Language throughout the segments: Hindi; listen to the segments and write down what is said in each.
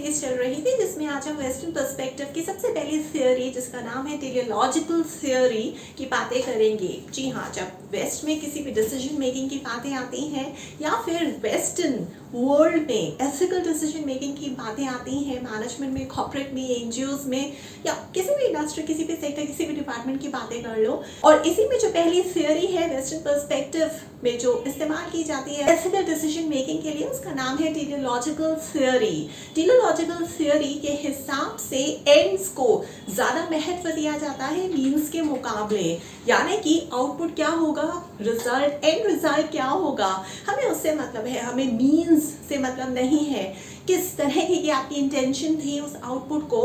सीरीज चल रही थी जिसमें आज हम वेस्टर्न पर्सपेक्टिव की सबसे पहली थियोरी जिसका नाम है टेलियोलॉजिकल थियोरी की बातें करेंगे। जी हाँ, जब वेस्ट में किसी भी डिसीजन मेकिंग की बातें आती हैं या फिर वेस्टर्न वर्ल्ड में एथिकल डिसीजन मेकिंग की बातें आती हैं, मैनेजमेंट में, कॉर्पोरेट में, एनजीओज में या किसी भी इंडस्ट्री, किसी भी सेक्टर, किसी भी डिपार्टमेंट की बातें कर लो। और इसी में जो पहली थियोरी है वेस्टर्न पर्सपेक्टिव में जो इस्तेमाल की जाती है एथिकल डिसीजन मेकिंग के लिए, उसका नाम है टेलियोलॉजिकल थियोरी। टेलियोलॉजिकल थियोरी के हिसाब से एंड्स को ज्यादा महत्व दिया जाता है मीन्स के मुकाबले, यानी कि आउटपुट क्या होगा, रिजल्ट, एंड रिजल्ट क्या होगा, हमें उससे मतलब है, हमें मीन्स से मतलब नहीं है। किस तरह की आपकी इंटेंशन थी उस आउटपुट को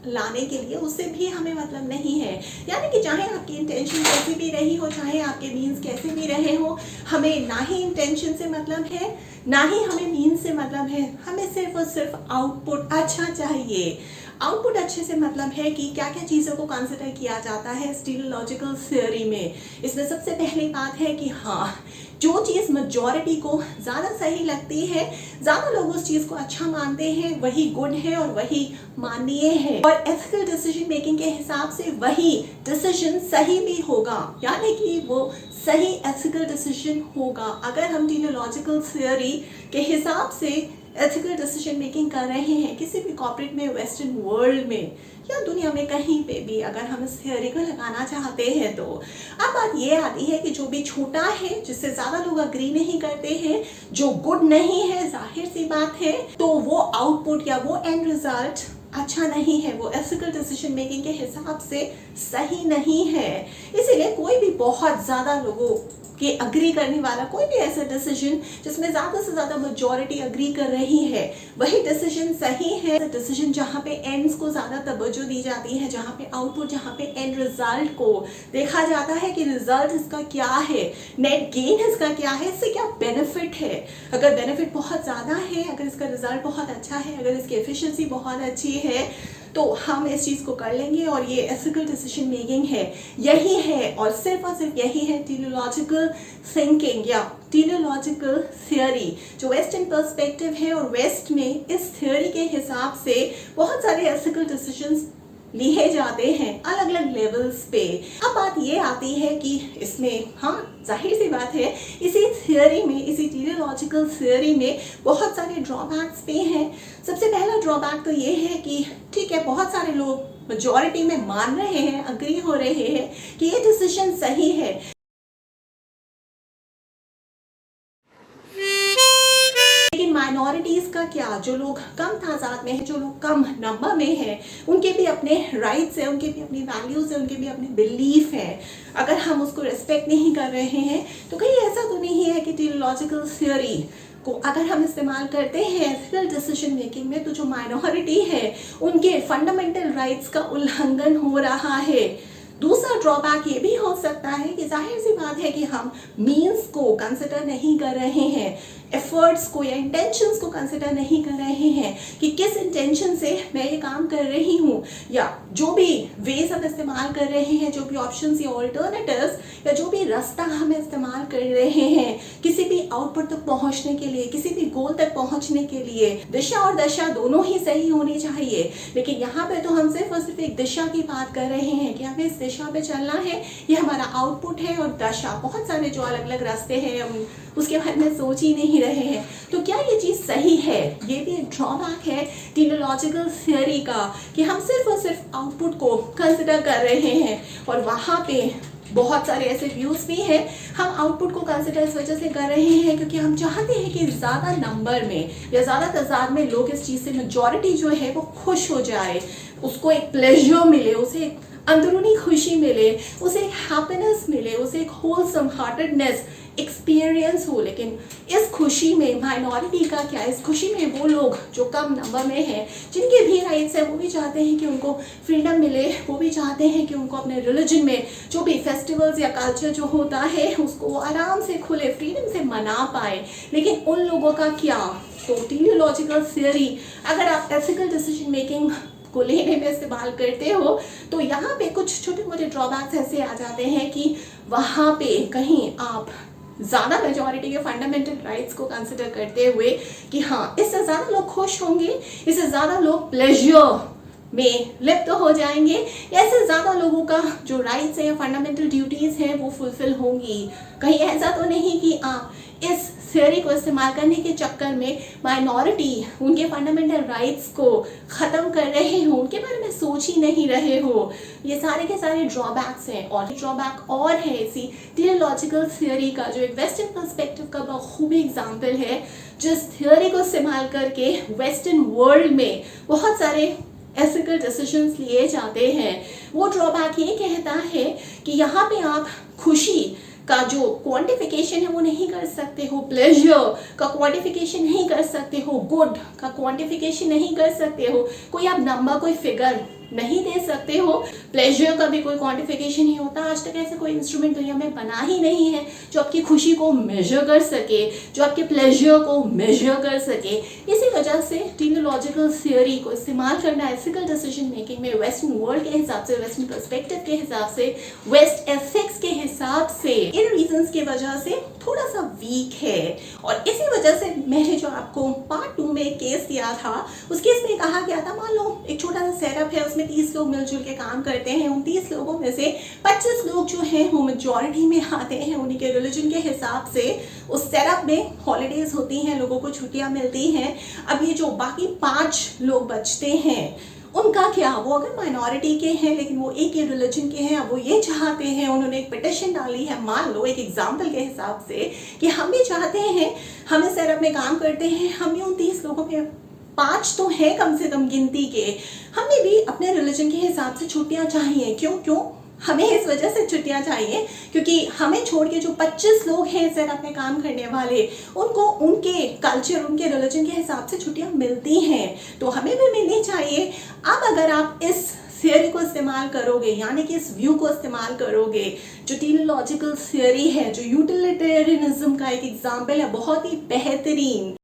लाने के लिए, उससे भी हमें मतलब नहीं है। यानी कि चाहे आपकी इंटेंशन कैसी भी रही हो, चाहे आपके मीन्स कैसे भी रहे हो, हमें ना ही इंटेंशन से मतलब है, ना ही हमें मीन्स से मतलब है। हमें सिर्फ और सिर्फ आउटपुट अच्छा चाहिए। आउटपुट अच्छे से मतलब है कि क्या क्या चीज़ों को कंसिडर किया जाता है टेलियोलॉजिकल थियोरी में। इसमें सबसे पहली बात है कि हाँ, जो चीज़ मेजॉरिटी को ज़्यादा सही लगती है, ज़्यादा लोग उस चीज़ को अच्छा मानते हैं, वही गुड है और वही माननीय है। और एथिकल डिसीजन मेकिंग के हिसाब से वही डिसीजन सही भी होगा, यानी कि वो सही एथिकल डिसीजन होगा। अगर हम टेलियोलॉजिकल थियोरी के हिसाब से एथिकल डिसीजन मेकिंग कर रहे हैं किसी भी कॉर्पोरेट में, वेस्टर्न वर्ल्ड में या दुनिया में कहीं पे भी, अगर हम इस थियोरी को लगाना चाहते हैं तो अब बात ये आती है कि जो भी छोटा है, जिससे ज़्यादा लोग अग्री नहीं करते हैं, जो गुड नहीं है, जाहिर सी बात है, तो वो आउटपुट या वो एंड रिजल्ट अच्छा नहीं है, वो एथिकल डिसीजन मेकिंग के हिसाब से सही नहीं है। इसीलिए कोई भी बहुत ज़्यादा लोगों कि अग्री करने वाला कोई भी ऐसा डिसीजन जिसमें ज़्यादा से ज़्यादा मेजॉरिटी अग्री कर रही है, वही डिसीजन सही है। डिसीजन जहाँ पे एंड्स को ज़्यादा तवज्जो दी जाती है, जहाँ पे आउटपुट, जहाँ पे एंड रिजल्ट को देखा जाता है कि रिजल्ट इसका क्या है, नेट गेन इसका क्या है, इससे क्या बेनिफिट है। अगर बेनिफिट बहुत ज़्यादा है, अगर इसका रिजल्ट बहुत अच्छा है, अगर इसकी एफिशिएंसी बहुत अच्छी है, तो हम इस चीज़ को कर लेंगे। और ये एथिकल डिसीजन मेकिंग है, यही है और सिर्फ यही है टेलियोलॉजिकल थिंकिंग या टेलियोलॉजिकल थियोरी जो वेस्टर्न पर्सपेक्टिव है। और वेस्ट में इस थियोरी के हिसाब से बहुत सारे एथिकल डिसीजंस लिए जाते हैं अलग अलग लेवल्स पे। अब बात ये आती है कि इसमें हम, जाहिर सी बात है, इसी थियोरी में, इसी टेलियोलॉजिकल थियोरी में बहुत सारे ड्रॉबैक्स भी हैं। सबसे पहला ड्रॉबैक तो ये है कि ठीक है, बहुत सारे लोग मेजॉरिटी में मान रहे हैं, अग्री हो रहे हैं कि ये डिसीजन सही है, लेकिन माइनॉरिटीज का क्या, जो लोग कम तादाद में है, जो लोग कम नंबर में है, उनके भी अपने राइट्स है, उनके भी अपनी वैल्यूज है, उनके भी अपने बिलीफ है। अगर हम उसको रिस्पेक्ट नहीं कर रहे हैं तो कहीं ऐसा तो नहीं है कि टेलियोलॉजिकल थियोरी को अगर हम इस्तेमाल करते हैं एथिकल डिसीजन मेकिंग में, तो जो माइनॉरिटी है उनके फंडामेंटल राइट्स का उल्लंघन हो रहा है। दूसरा ड्रॉबैक ये भी हो सकता है कि जाहिर सी बात है कि हम मीन्स को कंसिडर नहीं कर रहे हैं, एफर्ट्स को या इंटेंशंस को कंसिडर नहीं कर रहे हैं कि किस इंटेंशन से मैं ये काम कर रही हूँ, या जो भी वेज हम इस्तेमाल कर रहे हैं, जो भी ऑप्शंस या ऑल्टरनेटिव्स या जो भी रास्ता हम इस्तेमाल कर रहे हैं किसी भी आउटपुट तक पहुँचने के लिए, किसी भी गोल तक पहुँचने के लिए, दिशा और दशा दोनों ही सही होनी चाहिए। लेकिन यहाँ पे तो हम सिर्फ और सिर्फ एक दिशा की बात कर रहे हैं कि हमें इस दिशा पे चलना है, ये हमारा आउटपुट है, और दशा, बहुत सारे जो अलग अलग रास्ते हैं हम उसके बारे में सोच ही नहीं रहे हैं। तो क्या ये चीज़ सही है? ये भी एक ड्रॉबैक है टेलियोलॉजिकल थियोरी का कि हम सिर्फ और सिर्फ आउटपुट को कंसिडर कर रहे हैं। और वहाँ पे बहुत सारे ऐसे व्यूज़ भी हैं, हम आउटपुट को कंसिडर इस वजह से कर रहे हैं क्योंकि हम चाहते हैं कि ज़्यादा नंबर में या ज़्यादा तादाद में लोग इस चीज़ से, मेजॉरिटी जो है वो खुश हो जाए, उसको एक प्लेजर मिले, उसे एक अंदरूनी खुशी मिले, उसे एक हैप्पीनेस मिले, उसे एक होलसम हार्टेडनेस एक्सपीरियंस हो। लेकिन इस खुशी में माइनॉरिटी का क्या, इस खुशी में वो लोग जो कम नंबर में हैं, जिनके भी राइट्स हैं, वो भी चाहते हैं कि उनको फ्रीडम मिले, वो भी चाहते हैं कि उनको अपने रिलीजन में जो भी फेस्टिवल्स या कल्चर जो होता है उसको आराम से, खुले, फ्रीडम से मना पाए। लेकिन उन लोगों का क्या? तो टेलियोलॉजिकल थियोरी अगर आप एथिकल डिसीजन मेकिंग को लेने में इस्तेमाल करते हो तो यहाँ पे कुछ छोटे मोटे ड्रॉबैक्स ऐसे आ जाते हैं कि वहाँ पे कहीं आप ज़्यादा मेजॉरिटी के फंडामेंटल राइट्स को कंसिडर करते हुए कि हाँ इससे ज़्यादा लोग खुश होंगे, इससे ज़्यादा लोग प्लेजर में लिप्त हो जाएंगे, ऐसे ज़्यादा लोगों का जो राइट्स है या फंडामेंटल ड्यूटीज़ हैं वो फुलफिल होंगी। कहीं ऐसा तो नहीं कि आप इस थ्योरी को इस्तेमाल करने के चक्कर में माइनॉरिटी उनके फंडामेंटल राइट्स को ख़त्म कर रहे हो, उनके बारे में सोच ही नहीं रहे हो। ये सारे के सारे ड्रॉबैक्स हैं। और ड्रॉबैक और है इसी टेलियोलॉजिकल थ्योरी का, जो एक वेस्टर्न पर्सपेक्टिव का बखूबी एग्जाम्पल है, जिस थ्योरी को इस्तेमाल करके वेस्टर्न वर्ल्ड में बहुत सारे एथिकल डिसीजंस लिए जाते हैं। वो ड्रॉबैक ये कहता है कि यहाँ पे आप खुशी का जो क्वांटिफिकेशन है वो नहीं कर सकते हो, प्लेजर का क्वांटिफिकेशन नहीं कर सकते हो, गुड का क्वांटिफिकेशन नहीं कर सकते हो, कोई आप नंबर, कोई फिगर नहीं दे सकते हो। प्लेजर का भी कोई क्वांटिफिकेशन नहीं होता। आज तक ऐसे कोई इंस्ट्रूमेंट दुनिया में बना ही नहीं है जो आपकी खुशी को मेजर कर सके, जो आपके प्लेजर को मेजर कर सके। इसी वजह से टेलियोलॉजिकल थ्योरी को इस्तेमाल करना एथिकल डिसीजन मेकिंग में वेस्टर्न वर्ल्ड के हिसाब से, वेस्टर्न पर्सपेक्टिव के हिसाब से, वेस्ट एथिक्स के हिसाब से, इन रीजंस की वजह से थोड़ा सा वीक है। और इसी वजह से मैंने जो आपको पार्ट 2 में एक केस दिया था, उस केस में कहा गया था, मान लो एक छोटा सा सेटअप है, उसमें 30 लोग मिलजुल के काम करते हैं। उन 30 लोगों में से 25 लोग जो हैं वो मेजॉरिटी में आते हैं उन्हीं के रिलीजन के हिसाब से। उस सेटअप में हॉलीडेज होती हैं, लोगों को छुट्टियां मिलती हैं। अब ये जो बाकी 5 लोग बचते हैं उनका क्या, वो अगर माइनॉरिटी के हैं लेकिन वो एक ही रिलीजन के हैं, अब वो ये चाहते हैं, उन्होंने एक पिटिशन डाली है, मान लो एक एग्जाम्पल के हिसाब से, कि हम भी चाहते हैं, हम इस सेटअप में काम करते हैं, हम भी उन 30 लोगों में 5 तो है कम से कम गिनती के, हमें भी अपने रिलीजन के हिसाब से छुट्टियां चाहिए। क्यों हमें इस वजह से छुट्टियां चाहिए क्योंकि हमें छोड़ के जो 25 लोग हैं सेटअप में काम करने वाले, उनको उनके कल्चर, उनके रिलीजन के हिसाब से छुट्टियां मिलती हैं, तो हमें भी मिलनी चाहिए। अब अगर आप इस थ्योरी को इस्तेमाल करोगे, यानी कि इस व्यू को इस्तेमाल करोगे, जो टेलियोलॉजिकल थ्योरी है, जो यूटिलिटेरियनिज्म का एक एग्जाम्पल है, बहुत ही बेहतरीन।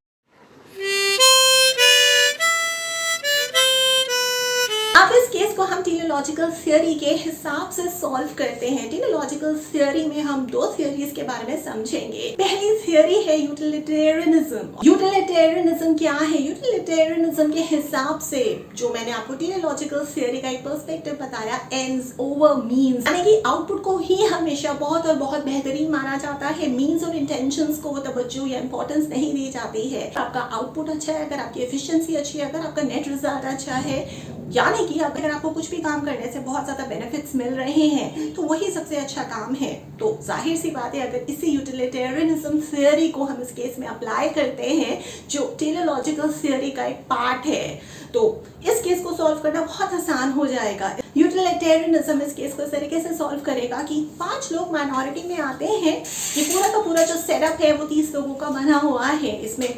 अब इस केस को हम टेलियोलॉजिकल थ्योरी के हिसाब से सॉल्व करते हैं। टेलियोलॉजिकल थ्योरी में हम 2 थ्योरीज के बारे में समझेंगे। पहली थ्योरी है यूटिलिटेरियनिज्म। यूटिलिटेरियनिज्म क्या है? यूटिलिटेरियनिज्म के हिसाब से, जो मैंने आपको टेलियोलॉजिकल थ्योरी का एक पर्सपेक्टिव बताया, एंड्स ओवर मीन्स, यानी कि आउटपुट को ही हमेशा बहुत और बहुत बेहतरीन माना जाता है। मीन्स और इंटेंशंस को तवज्जो या इंपॉर्टेंस नहीं दी जाती है। आपका आउटपुट अच्छा है, अगर आपकी एफिशिएंसी अच्छी है, अगर आपका नेट रिजल्ट अच्छा है, यानी कि अगर आपको कुछ भी काम करने से बहुत ज़्यादा बेनिफिट्स मिल रहे हैं तो वही सबसे अच्छा काम है। तो जाहिर सी बात है, अगर इसी यूटिलिटेरियनिज्म थ्योरी को हम इस केस में अप्लाई करते हैं, जो टेलियोलॉजिकल थ्योरी का एक पार्ट है, तो इस केस को सॉल्व करना बहुत आसान हो जाएगा। यूटिलिटेरियनिज्म इस केस को इस तरीके से सॉल्व करेगा कि 5 लोग माइनॉरिटी में आते हैं, ये पूरा का पूरा जो सेटअप है वो 30 लोगों का बना हुआ है, इसमें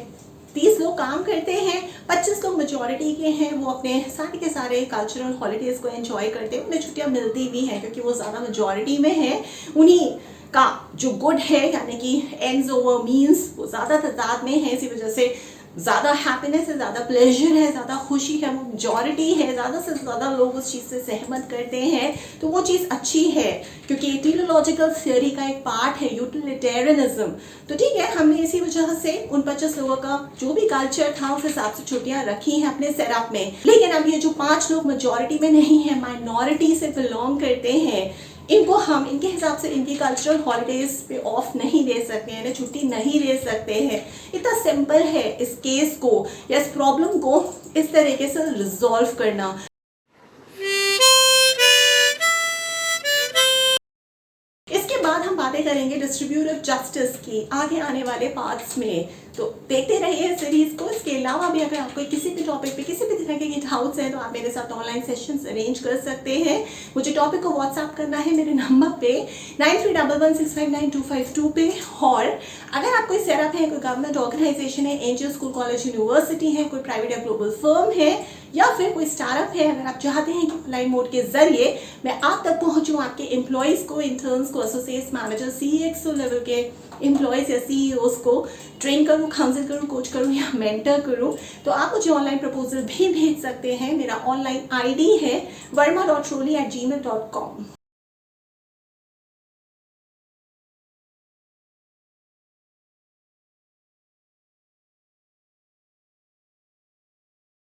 30 लोग काम करते हैं, 25 लोग मेजॉरिटी के हैं, वो अपने सारे के सारे कल्चरल हॉलीडेज को एंजॉय करते हैं, उन्हें छुट्टियां मिलती भी हैं क्योंकि वो ज़्यादा मेजॉरिटी में है। उन्हीं का जो गुड है, यानी कि एंड्स ओवर मीन्स, वो ज़्यादा तादाद में है, इसी वजह से ज़्यादा हैप्पीनेस है, ज़्यादा प्लेजर है, ज़्यादा खुशी है, वो मेजॉरिटी है, ज़्यादा से ज़्यादा लोग उस चीज़ से सहमत करते हैं, तो वो चीज़ अच्छी है क्योंकि टेलियोलॉजिकल थ्योरी का एक पार्ट है यूटिलिटेरियनिज्म। तो ठीक है, हमने इसी वजह से उन 25 लोगों का जो भी कल्चर था उस हिसाब से छुट्टियां रखी हैं अपने सेटअप में। लेकिन अब ये जो 5 लोग मेजॉरिटी में नहीं है, माइनॉरिटी से बिलोंग करते हैं, इनको हम इनके हिसाब से इनकी कल्चरल हॉलीडेज पे ऑफ नहीं दे सकते हैं, छुट्टी नहीं दे सकते हैं। इतना सिंपल है इस केस को या इस प्रॉब्लम को इस तरीके से रिजॉल्व करना। इसके बाद हम बातें करेंगे डिस्ट्रीब्यूटिव जस्टिस की आगे आने वाले पार्ट्स में, तो देखते रहिए सीरीज को। इसके अलावा भी अगर आपको किसी भी टॉपिक पे किसी भी तरह के डाउट्स हैं तो आप मेरे साथ ऑनलाइन सेशंस अरेंज कर सकते हैं। मुझे टॉपिक को व्हाट्सएप करना है मेरे नंबर पे 9311659252 पे। और अगर आप कोई सेटअप है, कोई गवर्नमेंट ऑर्गेनाइजेशन है, एनजीओ, स्कूल, कॉलेज, यूनिवर्सिटी है, कोई प्राइवेट या ग्लोबल फर्म है, या फिर कोई स्टार्टअप है, अगर आप चाहते हैं कि ऑनलाइन मोड के जरिए मैं आप तक पहुंचूं, आपके एम्प्लॉयज़ को, इंटर्न्स को, एसोसिएट्स, मैनेजर, CXO लेवल के एम्प्लॉयज़ या CEOs को ट्रेन करूं, काउंसिल करूं, कोच करूं या मेंटर करूं, तो आप मुझे ऑनलाइन प्रपोजल भी भेज सकते हैं। मेरा ऑनलाइन ID है verma.roli@gmail.com।